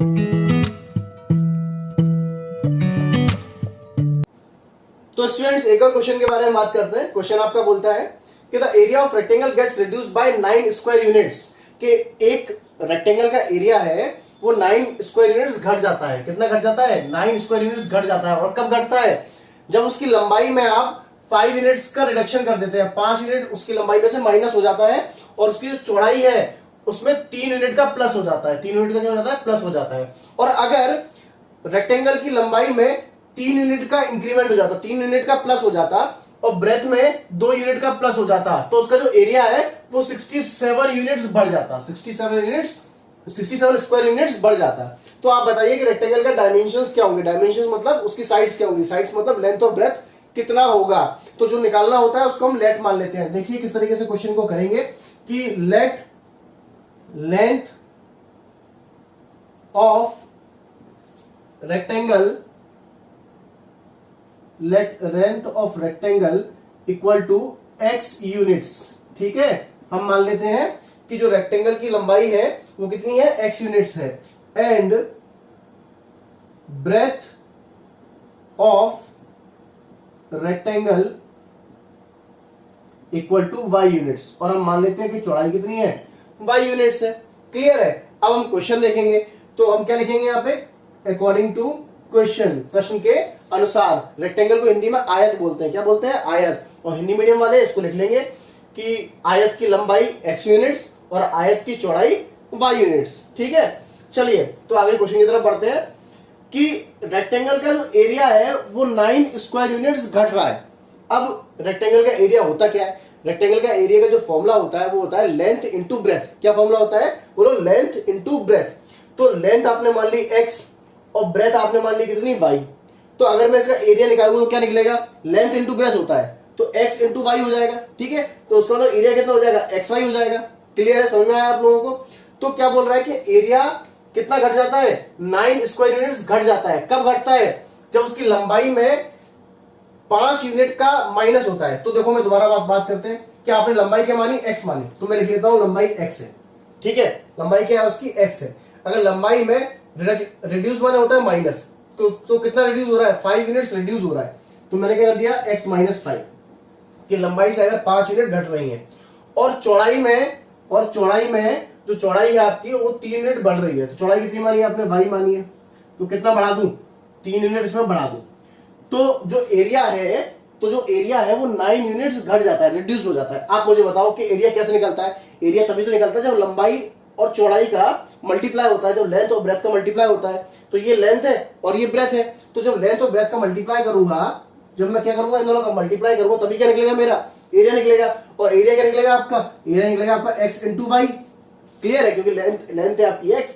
तो स्टूडेंट्स एक और क्वेश्चन के बारे में बात करते हैं। क्वेश्चन आपका बोलता है कि the area of rectangle gets reduced by 9 square units, कि एक रेक्टेंगल का एरिया है वो 9 स्क्वायर यूनिट्स घट जाता है। कितना घट जाता है? 9 स्क्वायर यूनिट्स घट जाता है। और कब घटता है? जब उसकी लंबाई में आप 5 यूनिट्स का रिडक्शन कर देते हैं। 5 यूनिट उसकी लंबाई में से माइनस हो जाता है और उसकी जो चौड़ाई है उसमें 3 यूनिट का प्लस हो जाता है। 3 यूनिट का क्या हो जाता है? प्लस हो जाता है। और अगर रेक्टेंगल की लंबाई में 3 यूनिट का इंक्रीमेंट हो जाता, 3 यूनिट का प्लस हो जाता और ब्रेथ में 2 यूनिट का प्लस हो जाता, तो उसका जो एरिया है वो 67 यूनिट्स बढ़ जाता। 67 स्क्वायर यूनिट्स बढ़ जाता। तो आप बताइए कि रेक्टेंगल का डायमेंशंस क्या होंगे? डायमेंशंस मतलब उसकी साइड्स क्या होंगी? साइड्स मतलब लेंथ और ब्रेथ कितना होगा। तो जो निकालना होता है उसको हम लेट मान लेते हैं। देखिए किस तरीके से क्वेश्चन को करेंगे कि let length of rectangle, let length of rectangle equal to x units. ठीक है, हम मान लेते हैं कि जो रेक्टेंगल की लंबाई है वो कितनी है? x यूनिट्स है। And breadth of rectangle equal to y units, और हम मान लेते हैं कि चौड़ाई कितनी है? y यूनिट्स है। क्लियर है? अब हम क्वेश्चन देखेंगे तो हम क्या लिखेंगे यहां पे? अकॉर्डिंग टू क्वेश्चन, प्रश्न के अनुसार। रेक्टेंगल को हिंदी में आयत बोलते हैं। क्या बोलते हैं? आयत। और हिंदी मीडियम वाले इसको लिख लेंगे कि आयत की लंबाई x यूनिट्स और आयत की चौड़ाई y यूनिट्स। ठीक है, चलिए तो आगे क्वेश्चन की तरफ बढ़ते हैं कि रेक्टेंगल का जो एरिया है वो 9 स्क्वायर यूनिट्स घट रहा है। अब रेक्टेंगल का एरिया होता क्या है? रेक्टेंगल का एरिया का जो फॉर्मूला होता है वो होता है लेंथ इंटू ब्रेथ। क्या फॉर्मूला होता है? बोलो, लेंथ इंटू ब्रेथ। तो लेंथ आपने मान ली x और ब्रेथ आपने मान ली कितनी? y। तो अगर मैं इसका एरिया निकालूंगा तो क्या निकलेगा? लेंथ इंटू ब्रेथ होता है तो x इंटू वाई हो जाएगा। ठीक है, तो उसका मतलब एरिया कितना हो जाएगा? xy हो जाएगा। क्लियर है? समझ में आया आप लोगों को? तो क्या बोल रहा है कि एरिया कितना घट जाता है? 9 स्क्वायर यूनिट्स घट जाता है। कब घटता है? जब उसकी लंबाई में 5 यूनिट का माइनस होता है। तो देखो मैं दोबारा बात करते हैं कि आपने लंबाई क्या मानी? x मानी। तो मैं लिख लेता हूं लंबाई x है। ठीक है, लंबाई क्या है उसकी? x है। अगर लंबाई में रिड्यूस माने होता है माइनस, तो कितना रिड्यूस हो रहा है? 5 यूनिट्स रिड्यूस हो रहा है। तो मैंने क्या कर दिया? x माइनस 5 कि लंबाई से अगर 5 यूनिट घट रही है। और चौड़ाई में जो चौड़ाई है आपकी वो 3 यूनिट बढ़ रही है। तो चौड़ाई कितनी मानी है आपने? y मानी है। तो कितना बढ़ा दूं? 3 यूनिट इसमें बढ़ा दूं। तो जो एरिया है वो 9 यूनिट्स घट जाता है, रिड्यूस हो जाता है। आप मुझे बताओ कि एरिया कैसे निकलता है? एरिया तभी तो निकलता है जब लंबाई और चौड़ाई का मल्टीप्लाई होता है, जब लेंथ और ब्रेथ का मल्टीप्लाई होता है। तो ये लेंथ है और ये ब्रेथ है। तो जब लेंथ और ब्रेथ का मल्टीप्लाई करूंगा, जब मैं क्या करूंगा? इन दोनों का मल्टीप्लाई करूंगा, तभी क्या निकलेगा? मेरा एरिया निकलेगा। और एरिया क्या निकलेगा आपका? एरिया निकलेगा आपका x इंटू वाई। क्लियर है? क्योंकि लेंथ है आपकी x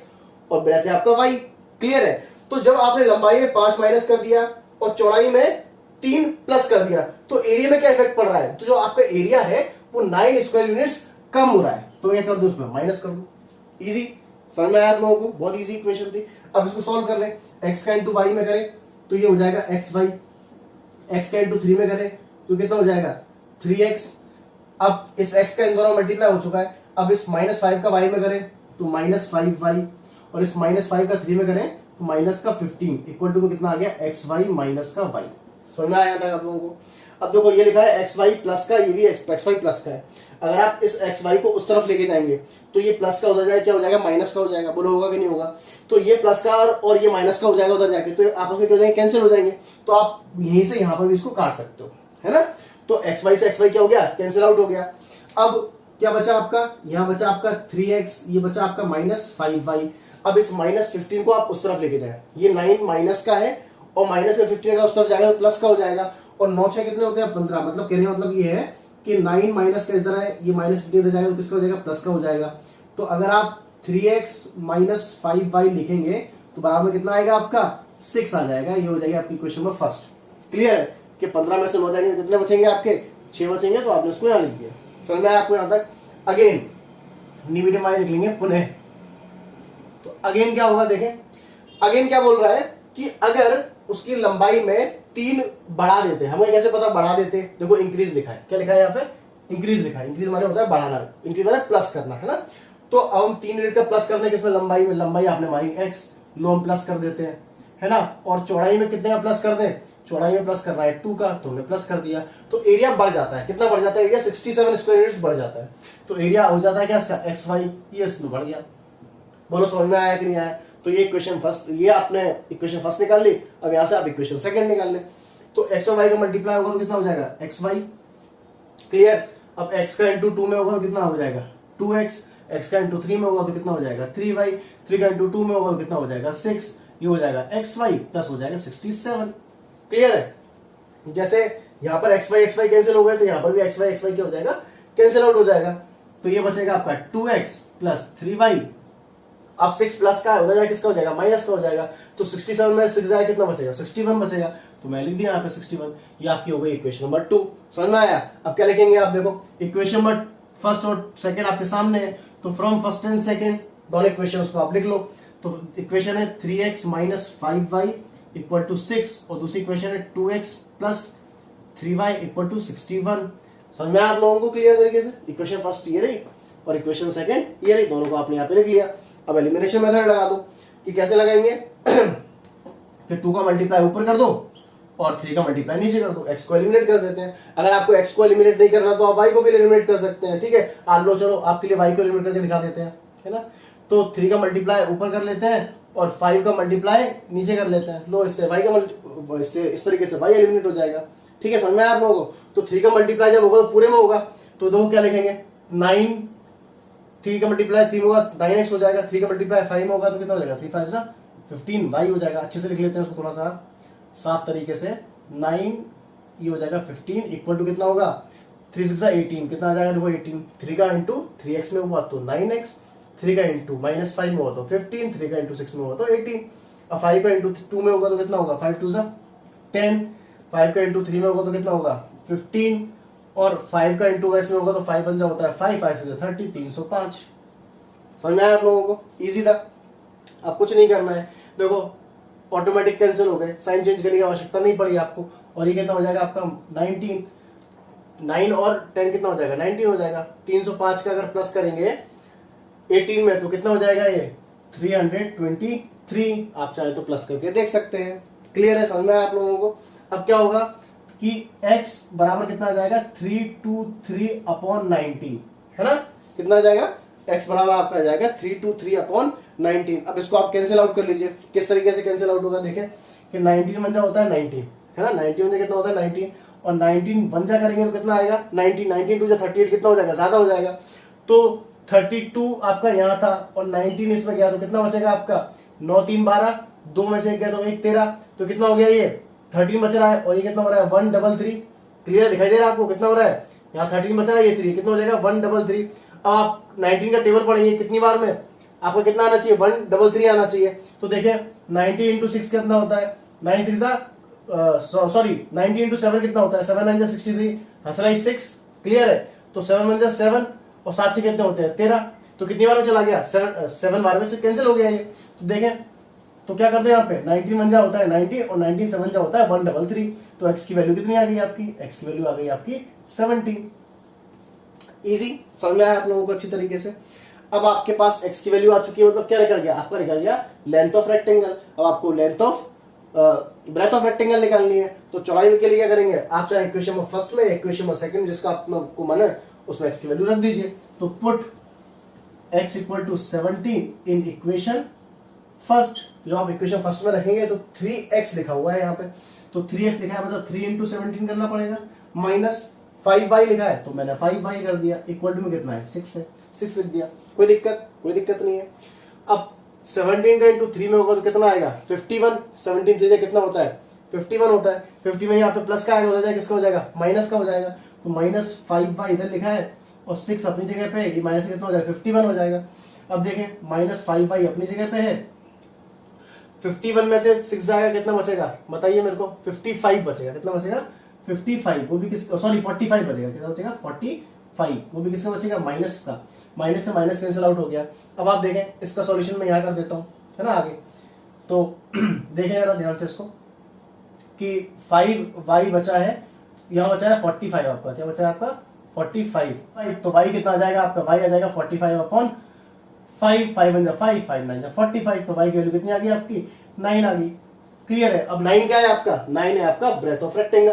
और ब्रेथ है आपका y। क्लियर है? तो जब आपने लंबाई में 5 माइनस कर दिया और चौड़ाई में 3 प्लस कर दिया तो एरिया में क्या इफेक्ट पड़ रहा है? तो जो आपका एरिया है वो 9 स्क्वायर यूनिट्स कम हो रहा है। तो मैं कर दूं उसमें माइनस कर दूं। इजी, समझ में आया आप लोगों को? बहुत इजी इक्वेशन थी। अब इसको सॉल्व कर लें। x का इंटू वाई में करें तो ये हो जाएगा xy। x का इंटू 3 में करें तो कितना हो जाएगा? 3x। अब इस x का इन दोनों मल्टीप्लाई हो चुका है। अब इस -5 का y में करें तो -5y, और इस -5 का 3 में करें तो माइनस का 15 इक्वल टू कितना आ गया? xy माइनस का y। समझ में आया था आप लोगों को? अब देखो ये लिखा है xy प्लस का, ये भी xy प्लस का है। अगर आप इस xy को उस तरफ लेके जाएंगे तो ये प्लस का हो जाएगा, क्या हो जाएगा? माइनस का हो जाएगा। बोलो होगा कि नहीं होगा? तो ये प्लस का और ये माइनस का हो जाएगा उधर जाके, तो आपस में क्या हो जाएंगे? कैंसिल हो जाएंगे। तो आप यहीं से यहां पर भी इसको काट सकते हो, है ना? तो xy से xy क्या हो गया? कैंसिल आउट हो गया। अब क्या बचा आपका? यहां बचा आपका 3x, ये बचा आपका -5y। अब इस -15 को आप उस तरफ लेके जाए। ये 9 माइनस का है और माइनस से 15 का उस तरफ जाएगा तो प्लस का हो जाएगा। और 9 6 कितने होते हैं? 15। मतलब कहने का मतलब ये है कि 9 माइनस का इस तरह है, ये -15 इधर जाएगा तो किसका हो जाएगा? प्लस का हो जाएगा। तो अगर आप 3x माइनस 5y लिखेंगे तो बराबर में कितना आएगा आपका? 6 आ जाएगा। ये हो जाएगा आपकी क्वेश्चन नंबर फर्स्ट। क्लियर है कि 15 में से 9 जाएंगे कितने बचेंगे आपके? 6 बचेंगे। तो आपने उसको यहाँ लिख दिया। समझ में आया आपको यहाँ तक? अगेन मीडियम वाले लिखेंगे पुनः। तो अगेन क्या होगा? देखें अगेन क्या बोल रहा है कि अगर उसकी लंबाई में 3 बढ़ा देते, हमें कैसे पता बढ़ा देते? देखो इंक्रीज लिखा है। क्या लिखा है यहाँ पे? इंक्रीज लिखा है। इंक्रीज माने होता है बढ़ाना, इंक्रीज माने प्लस करना, है ना? तो अब हम 3 यूनिट का प्लस करने के इसमें लंबाई आपने मानी x, लो हम प्लस कर देते हैं, है ना। और चौड़ाई में कितने का प्लस कर दें, चौड़ाई में प्लस करना है 2 का, तो हमने प्लस कर दिया, तो एरिया बढ़ जाता है। कितना बढ़ जाता है एरिया, 67 स्क्वायर यूनिट्स बढ़ जाता है। तो एरिया हो जाता है क्या इसका, एक्स वाई, ये इसमें बढ़ गया। बोलो समझ में आया कि नहीं आया। तो ये इक्वेशन फर्स्ट, ये आपने इक्वेशन फर्स्ट निकाल ली। अब यहां से आप इक्वेशन सेकंड निकाल ले। तो एक्स और वाई का मल्टीप्लाई होगा तो कितना हो जाएगा, एक्स वाई, क्लियर। अब x का इंटू 2 में होगा तो कितना हो जाएगा 2x, x का इंटू 3 में होगा तो कितना हो जाएगा 3y, 3 का इंटू 2 में होगा तो कितना हो जाएगा 6, ये हो जाएगा xy प्लस हो जाएगा 67, क्लियर है। जैसे यहाँ पर xy कैंसिल हो गए तो यहाँ पर भी xy क्या हो जाएगा, कैंसिल आउट हो जाएगा। तो ये बचेगा आपका 2x प्लस 3y। अब 6 प्लस का हो जाएगा, किसका हो जाएगा, माइनस का हो जाएगा। तो 67 में 6 जाएगा, कितना बचेगा 61 बचेगा। तो मैं लिख दिया यहाँ पे 61। ये आपकी हो गई इक्वेशन नंबर 2, समझ में आया। अब क्या लिखेंगे आप, देखो इक्वेशन नंबर फर्स्ट और सेकंड आपके सामने है, तो फ्रॉम फर्स्ट एंड सेकंड दोनों इक्वेशन को आप लिख लो। तो इक्वेशन है 3x minus 5y equal to 6 और दूसरी इक्वेशन है 2x plus 3y equal to 61। समझ में आप लोगों को क्लियर तरीके से। इक्वेशन फर्स्ट ये रही और इक्वेशन सेकंड ये रही, दोनों को आपने यहाँ पे लिख लिया। अब एलिमिनेशन मेथड लगा दो कि कैसे लगाएंगे कि 2 का मल्टीप्लाई ऊपर कर दो और 3 का मल्टीप्लाई नीचे कर दो, x को एलिमिनेट कर देते हैं। अगर आपको x को एलिमिनेट नहीं करना तो आप y को भी एलिमिनेट कर सकते हैं, ठीक है। आप लो चलो आपके लिए y को एलिमिनेट करके दिखा देते हैं, है ना। तो 3 का मल्टीप्लाई ऊपर कर लेते हैं और 5 का मल्टीप्लाई नीचे कर लेते हैं। लो इससे y का इससे इस तरीके से y एलिमिनेट हो जाएगा, ठीक है, समझ में आया आप लोगों को। तो 3 का मल्टीप्लाई जब होगा तो पूरे में होगा, तो दो क्या लिखेंगे 9, 3 का मल्टीप्लाई 3 होगा 9x हो जाएगा, 3 का मल्टीप्लाई 5 में होगा तो कितना हो जाएगा 3 5 15 y हो जाएगा। अच्छे से लिख लेते हैं उसको थोड़ा सा साफ तरीके से। 9 ये हो जाएगा 15 इक्वल टू कितना होगा 3 6 18, कितना आ जाएगा देखो 18। 3 का इंटू 3x में हुआ तो 9x, 3 का इंटू माइनस 5 में हुआ तो 15, 3 का इंटू 6 में हुआ तो 18। अब 5 का इंटू 2 में होगा तो कितना होगा 5 2 10, 5 का इंटू 3 में होगा तो कितना होगा 15 और 5 का इंटू s में होगा तो 5 बन होता है 5, 5 से 30, 305। समझ में आया आप लोगों को, इजी था। अब कुछ नहीं करना है, देखो ऑटोमेटिक कैंसिल हो गए, साइन चेंज करने की आवश्यकता नहीं पड़ी आपको। और ये कितना हो जाएगा आपका 19, 9 और 10 कितना हो जाएगा 19 हो जाएगा। 305 का अगर प्लस करेंगे 18 में तो कितना हो जाएगा ये 323। आप चाहे तो प्लस करके देख सकते हैं, क्लियर है, समझ में आया आप लोगों को। अब क्या होगा कि x बराबर कितना आ जाएगा 323/19, है ना। कितना आ जाएगा x बराबर आपका आ जाएगा 323/19। अब इसको आप कैंसिल आउट कर लीजिए। किस तरीके से कैंसिल आउट होगा देखें कि 19 वंजा होता है 19, है ना। 19 वंजा कितना होता है 19 और 19 वंजा करेंगे तो कितना आएगा 19 2 38 कितना हो जाएगा, ज्यादा हो जाएगा। तो 32 आपका यहाँ था और 19 इसमें गया तो कितना बचेगा आपका 9 3 12, 2 में से 1 गया तो 1 13, तो कितना हो गया ये 13 बच रहा है। और ये कितना हो रहा है 133, क्लियर दिखाई दे रहा है आपको कितना हो रहा है, यहाँ 13 बच रहा है, ये 3 कितना हो जाएगा 133। अब आप 19 का टेबल पढ़ेंगे कितनी बार में, आपको कितना आना चाहिए 133 आना चाहिए। तो देखें 90 इंटू 6 कितना होता है 9 6 सॉरी 90 इंटू 7 कितना होता है 7 9 63, हंसना 6, क्लियर है। तो 7 1 7 और 7 से कितने होते हैं 13, तो कितनी बार में चला गया 7 बार में से कैंसिल हो गया ये। तो देखें तो क्या करते हैं यहाँ पे 19 वंजा होता है 90 और 19 7 जा होता है 133। तो x की वैल्यू कितनी आ गई आपकी, x की वैल्यू आ गई आपकी 17। इजी, समझ में आया आप लोगों को अच्छी तरीके से। अब आपके पास x की वैल्यू आ चुकी है, मतलब क्या निकल गया आपका, निकल गया लेंथ ऑफ रेक्टेंगल। अब आपको length of breadth of rectangle निकालनी है, तो चौड़ाई के लिए क्या करेंगे आप, चाहे इक्वेशन में फर्स्ट में इक्वेशन में सेकंड जिसका आपको मन है उसमें x की वैल्यू रख दीजिए। तो put x equal to 17 in equation first. जो आप इक्वेशन फर्स्ट में रखेंगे तो 3x लिखा हुआ है यहाँ पे, तो 3x लिखा है मतलब 3 इंटू 17 करना पड़ेगा, माइनस 5y लिखा है तो मैंने 5y कर दिया, इक्वल टू में कितना है 6 है, 6 लिख दिया, कोई दिक्कत नहीं है। अब 17 का इंटू 3 में होगा तो कितना आएगा 51, 17 3 कितना होता है 51 होता है। 51 यहाँ पे प्लस का आएगा, हो जाएगा किसका हो जाएगा माइनस का हो जाएगा, तो माइनस 5y इधर लिखा है और 6 अपनी जगह पे, ये माइनस कितना हो जाएगा 51 हो जाएगा। अब देखें माइनस 5y अपनी जगह पे है, 51 में से 6 जाएगा कितना बचेगा बताइए मेरे को, 55 बचेगा, कितना बचेगा 55, वो भी किस सॉरी 45 बचेगा, कितना बचेगा 45, वो भी किसका बचेगा माइनस का, माइनस से माइनस कैंसिल आउट हो गया। अब आप देखें इसका सॉल्यूशन मैं यहाँ कर देता हूँ, है ना आगे। तो देखें जरा ध्यान से इसको कि 5y बचा है, यहाँ बचा है 45, आपका क्या बचा है आपका 45, तो y कितना आ जाएगा आपका, y आ जाएगा 45/5, 5 5 1 5 5 9 45, तो y की वैल्यू कितनी आ गई आपकी 9 आ गई। क्लियर है। अब 9 क्या है आपका, 9 है आपका ब्रेथ ऑफ रेक्टेंगल।